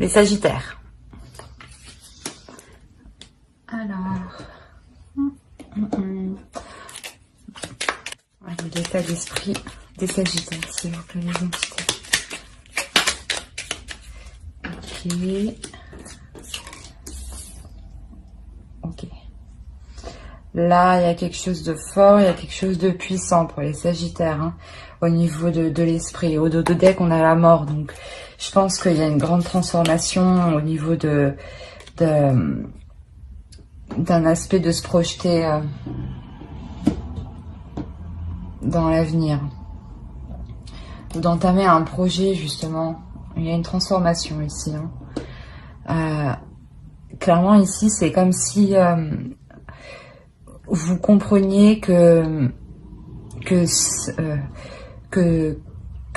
Les Sagittaires. Alors, l'état d'esprit des Sagittaires, s'il vous plaît, les entités. Ok. Là, il y a quelque chose de fort, il y a quelque chose de puissant pour les Sagittaires, hein, au niveau de l'esprit. Au dos de deck, on a la mort, donc je pense qu'il y a une grande transformation au niveau d'un aspect de se projeter dans l'avenir, ou d'entamer un projet, justement. Il y a une transformation ici, hein. Clairement, ici, c'est comme si vous compreniez que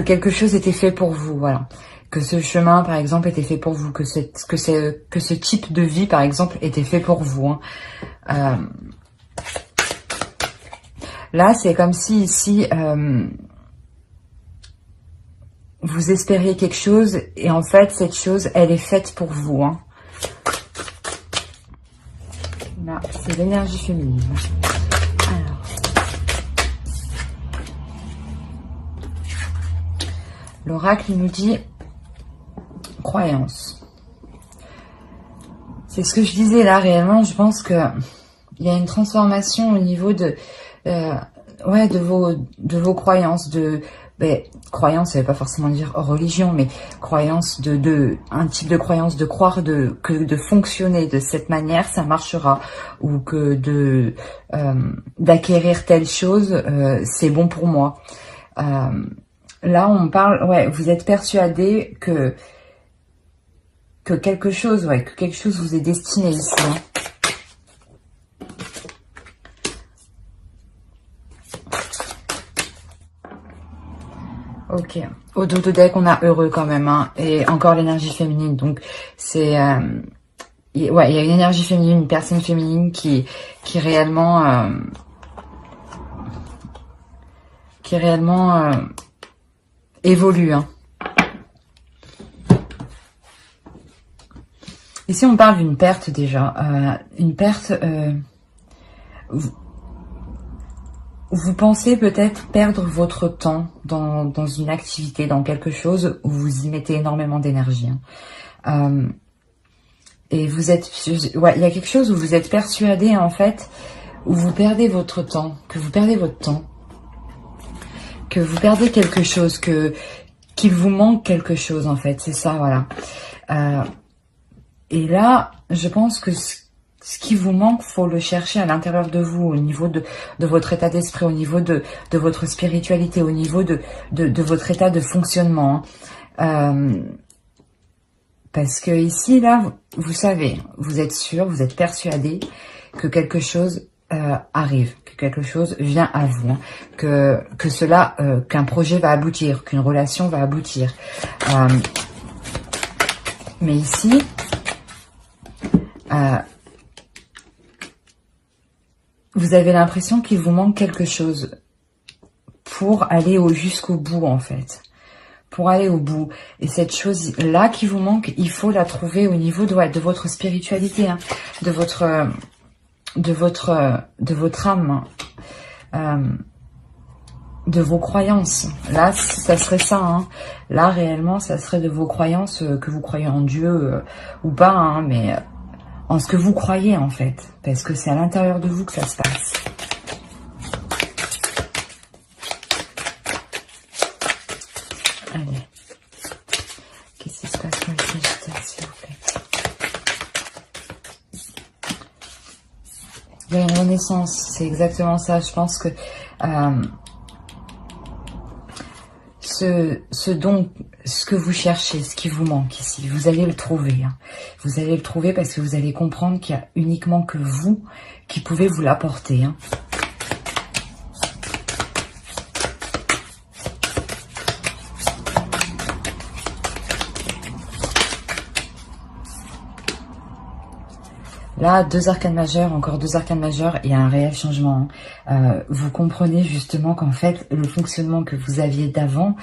quelque chose était fait pour vous, voilà. Que ce chemin, par exemple, était fait pour vous, que ce type de vie, par exemple, était fait pour vous, hein. Là, c'est comme si ici, vous espériez quelque chose, et en fait, cette chose, elle est faite pour vous, hein. Là, c'est l'énergie féminine. Alors, l'oracle nous dit croyance. C'est ce que je disais là, réellement, je pense que il y a une transformation au niveau de vos croyances, croyance, ça veut pas forcément dire religion, mais croyance un type de croyance, de croire que de fonctionner de cette manière, ça marchera, ou que d'acquérir telle chose, c'est bon pour moi. Là, on parle, vous êtes persuadé que quelque chose vous est destiné ici, hein. Ok. Au dos de deck, on a heureux quand même, hein, et encore l'énergie féminine. Donc c'est, il y a une énergie féminine, une personne féminine qui réellement, évolue, hein. Ici, on parle d'une perte déjà, une perte. Vous pensez peut-être perdre votre temps dans une activité, dans quelque chose où vous y mettez énormément d'énergie, hein. Et vous êtes, il y a quelque chose où vous êtes persuadé, en fait, où vous perdez votre temps, que vous perdez votre temps, que vous perdez quelque chose, qu'il vous manque quelque chose, en fait, c'est ça, voilà. Et là, je pense que ce qui vous manque, faut le chercher à l'intérieur de vous, au niveau de votre état d'esprit, au niveau de votre spiritualité, au niveau de votre état de fonctionnement, hein. Parce que ici, là, vous savez, vous êtes sûr, vous êtes persuadé que quelque chose arrive, que quelque chose vient à vous, hein, qu'un projet va aboutir, qu'une relation va aboutir. Mais ici, vous avez l'impression qu'il vous manque quelque chose pour aller jusqu'au bout, en fait. Pour aller au bout. Et cette chose-là qui vous manque, il faut la trouver au niveau de votre spiritualité, hein, de votre âme, de vos croyances. Là, ça serait ça, hein. Là, réellement, ça serait de vos croyances, que vous croyez en Dieu ou pas, hein, mais en ce que vous croyez, en fait. Parce que c'est à l'intérieur de vous que ça se passe. Allez. Qu'est-ce qui se passe pour les Sagittaires, s'il vous plaît? Il y a une renaissance, c'est exactement ça. Je pense que ce que vous cherchez, ce qui vous manque ici, vous allez le trouver, hein. Vous allez le trouver parce que vous allez comprendre qu'il n'y a uniquement que vous qui pouvez vous l'apporter, hein. Là, 2 arcanes majeures, encore 2 arcanes majeures, il y a un réel changement, hein. Vous comprenez justement qu'en fait, le fonctionnement que vous aviez d'avant,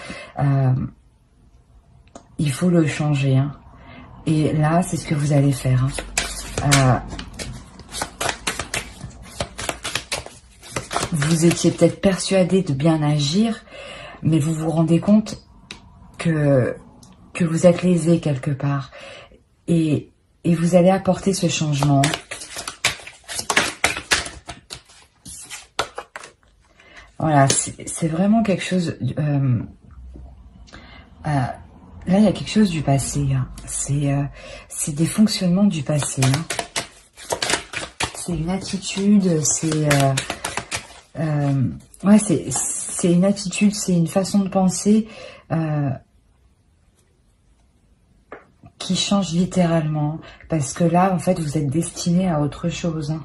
il faut le changer, hein. Et là, c'est ce que vous allez faire. Hein. Vous étiez peut-être persuadé de bien agir, mais vous vous rendez compte que vous êtes lésé quelque part. Et vous allez apporter ce changement. Voilà, c'est vraiment quelque chose... là, il y a quelque chose du passé. Hein. C'est des fonctionnements du passé. Hein. C'est une attitude, ouais, c'est une attitude, c'est une façon de penser qui change littéralement. Parce que là, en fait, vous êtes destiné à autre chose. Hein.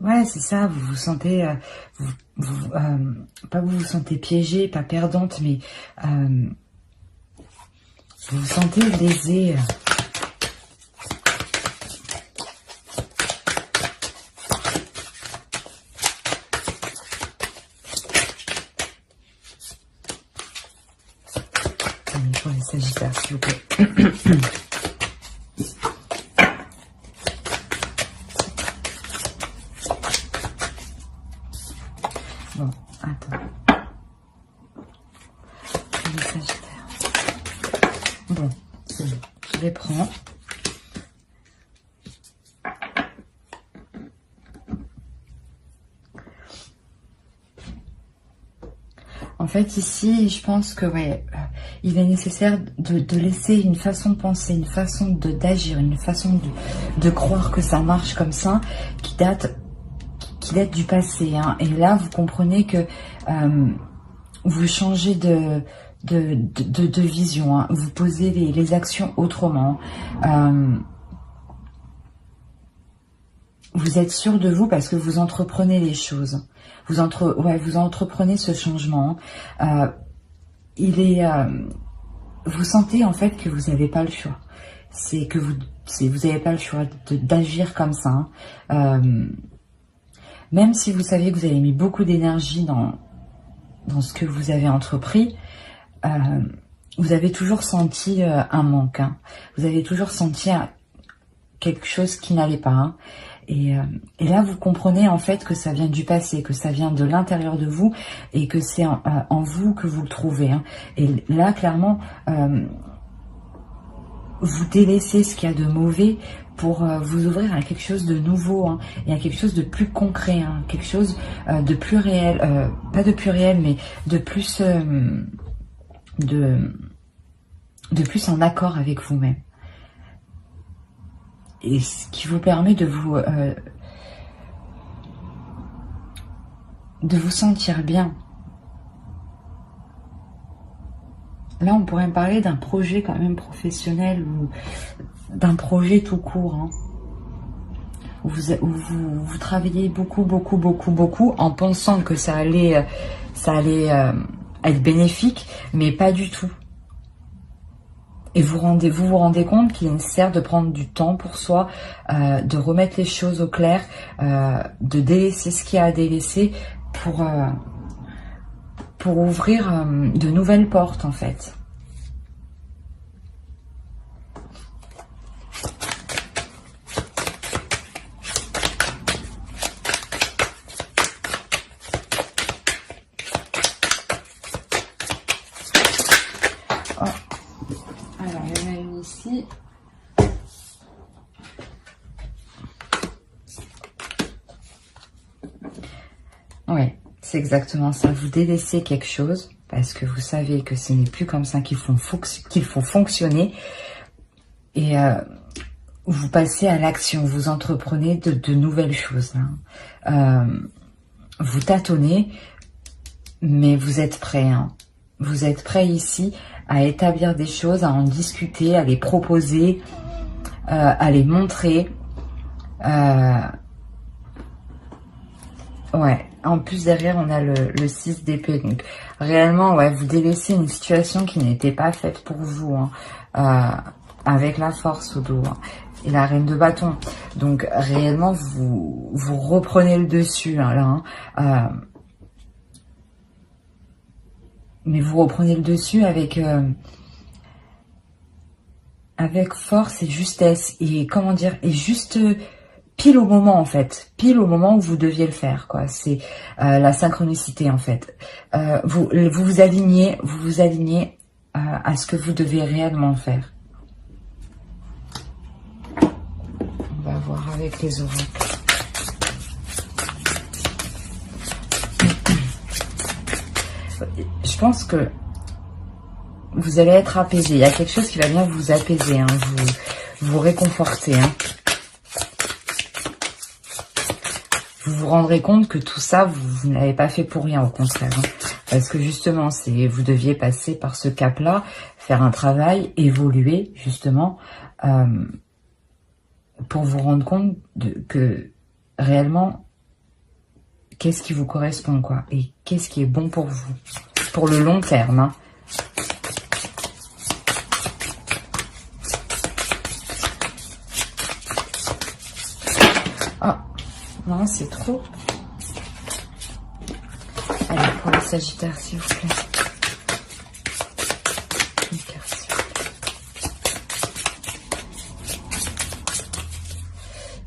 Ouais, c'est ça, vous vous sentez, pas vous vous sentez piégé, pas perdante, mais vous vous sentez lésé. Allez, pour les Sagittaires, s'il vous plaît. Bon, attends. Les Sagittaires. Bon, c'est bon. Je les prends. En fait, ici, je pense que ouais, il est nécessaire de laisser une façon de penser, une façon d'agir, une façon de croire que ça marche comme ça, qui date du passé. Hein. Et là, vous comprenez que vous changez de vision. Hein. Vous posez les actions autrement. Vous êtes sûr de vous parce que vous entreprenez les choses. Vous entreprenez ce changement. Vous sentez en fait que vous n'avez pas le choix. C'est que vous n'avez pas le choix d'agir comme ça. Hein. Même si vous savez que vous avez mis beaucoup d'énergie dans ce que vous avez entrepris, vous avez toujours senti un manque. Hein. Vous avez toujours senti quelque chose qui n'allait pas. Hein. Et là, vous comprenez en fait que ça vient du passé, que ça vient de l'intérieur de vous et que c'est en vous que vous le trouvez. Hein. Et là, clairement, vous délaissez ce qu'il y a de mauvais pour vous ouvrir à quelque chose de nouveau, hein, et à quelque chose de plus concret, hein, quelque chose de plus réel, pas de plus réel, mais de plus, de plus en accord avec vous-même. Et ce qui vous permet de vous sentir bien. Là, on pourrait me parler d'un projet quand même professionnel ou d'un projet tout court. Hein, où vous travaillez beaucoup en pensant que ça allait être bénéfique, mais pas du tout. Et vous vous rendez compte qu'il est nécessaire de prendre du temps pour soi, de remettre les choses au clair, de délaisser ce qu'il y a à délaisser pour ouvrir de nouvelles portes en fait. Ouais, c'est exactement ça. Vous délaissez quelque chose parce que vous savez que ce n'est plus comme ça qu'il faut fonctionner. Et vous passez à l'action. Vous entreprenez de nouvelles choses. Hein. Vous tâtonnez, mais vous êtes prêt. Hein. Vous êtes prêt ici à établir des choses, à en discuter, à les proposer, à les montrer. Ouais, en plus derrière on a le 6 d'épée, donc réellement ouais, vous délaissez une situation qui n'était pas faite pour vous, hein, avec la force au dos. Hein. et la reine de bâton. Donc réellement, vous reprenez le dessus hein, là. Hein. Mais vous reprenez le dessus avec force et justesse. Et comment dire, et juste pile au moment en fait. Pile au moment où vous deviez le faire, quoi. C'est la synchronicité en fait. Vous vous alignez à ce que vous devez réellement faire. On va voir avec les oracles. Je pense que vous allez être apaisé. Il y a quelque chose qui va bien vous apaiser, hein, vous réconforter. Hein. Vous vous rendrez compte que tout ça, vous ne l'avez pas fait pour rien, au contraire. Hein, parce que justement, vous deviez passer par ce cap-là, faire un travail, évoluer, justement, pour vous rendre compte que réellement, qu'est-ce qui vous correspond, quoi, et qu'est-ce qui est bon pour vous, pour le long terme. Hein. Ah, non, c'est trop. Allez, pour le Sagittaire, s'il vous plaît. Une carte, s'il vous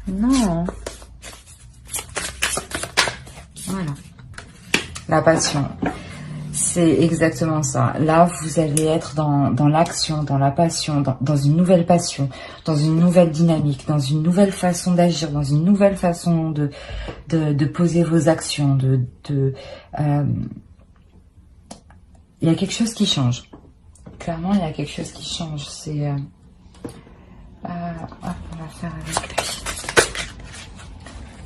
plaît. Non. Voilà. La passion. C'est exactement ça. Là, vous allez être dans l'action, dans la passion, dans une nouvelle passion, dans une nouvelle dynamique, dans une nouvelle façon d'agir, dans une nouvelle façon de poser vos actions. Il y a quelque chose qui change. Clairement, il y a quelque chose qui change. C'est... on va faire avec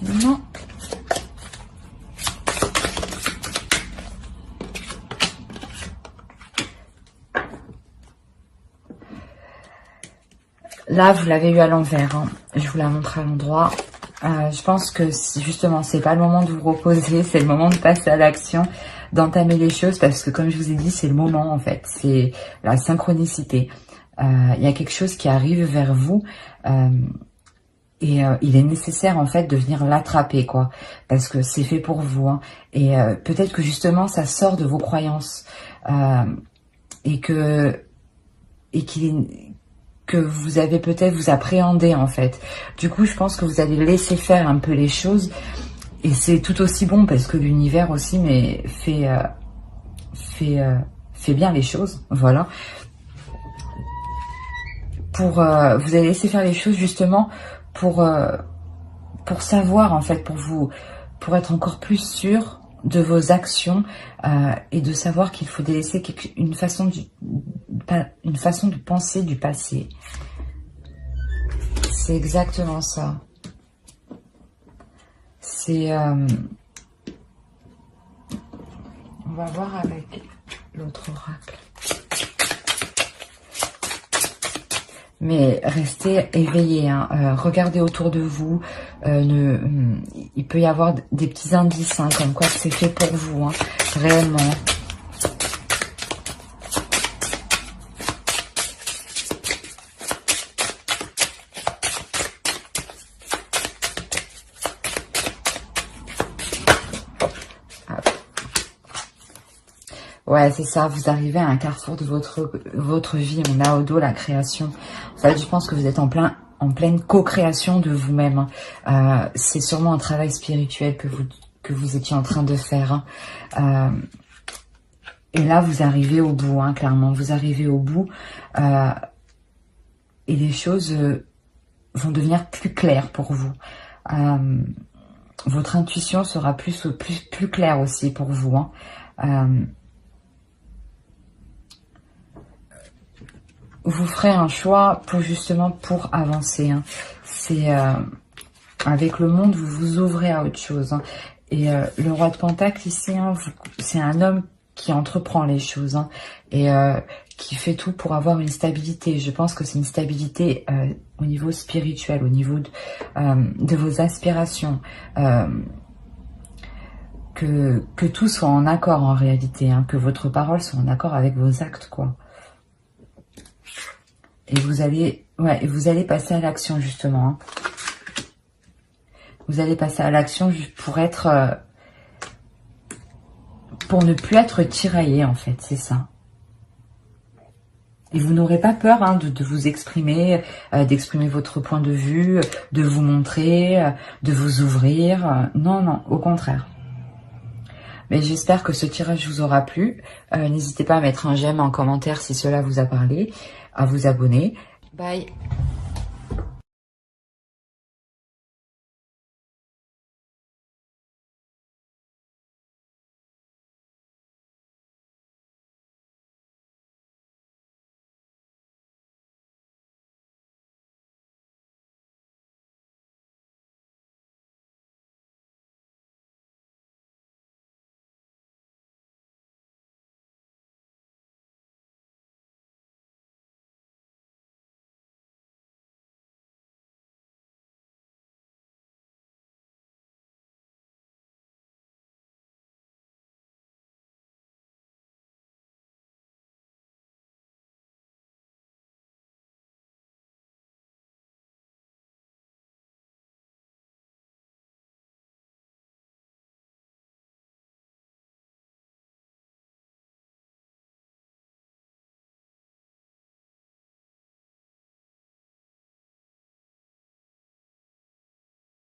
lui. Non. Là, vous l'avez eu à l'envers. Hein. Je vous la montre à l'endroit. Je pense que justement, c'est pas le moment de vous reposer, c'est le moment de passer à l'action, d'entamer les choses, parce que comme je vous ai dit, c'est le moment en fait. C'est la synchronicité. Il y a quelque chose qui arrive vers vous et il est nécessaire en fait de venir l'attraper, quoi, parce que c'est fait pour vous. Hein. Et peut-être que justement, ça sort de vos croyances et que vous avez peut-être vous appréhendez en fait. Du coup, je pense que vous allez laisser faire un peu les choses et c'est tout aussi bon parce que l'univers aussi fait bien les choses, voilà. Vous allez laisser faire les choses justement pour savoir en fait, pour être encore plus sûr de vos actions et de savoir qu'il faut délaisser une façon de penser du passé. C'est exactement ça. C'est... on va voir avec l'autre oracle. Mais restez éveillés, hein. Regardez autour de vous. Il peut y avoir des petits indices, hein, comme quoi c'est fait pour vous, hein, réellement. Ouais, c'est ça, vous arrivez à un carrefour de votre vie. On a au dos la création. En fait, je pense que vous êtes en pleine co-création de vous-même. C'est sûrement un travail spirituel que vous étiez en train de faire. Et là, vous arrivez au bout, hein, clairement. Vous arrivez au bout. Et les choses vont devenir plus claires pour vous. Votre intuition sera plus claire aussi pour vous. Hein. Vous ferez un choix pour avancer. Hein. C'est avec le monde, vous vous ouvrez à autre chose. Hein. Et le roi de Pentacle ici, hein, c'est un homme qui entreprend les choses, hein, et qui fait tout pour avoir une stabilité. Je pense que c'est une stabilité au niveau spirituel, au niveau de vos aspirations. Que tout soit en accord en réalité, hein, que votre parole soit en accord avec vos actes, quoi. Et vous allez Ouais, et vous allez passer à l'action, justement. Hein. Vous allez passer à l'action juste pour être... pour ne plus être tiraillé, en fait, c'est ça. Et vous n'aurez pas peur hein, de vous exprimer, d'exprimer votre point de vue, de vous montrer, de vous ouvrir. Non, non, au contraire. Mais j'espère que ce tirage vous aura plu. N'hésitez pas à mettre un j'aime en commentaire si cela vous a parlé, à vous abonner. Bye.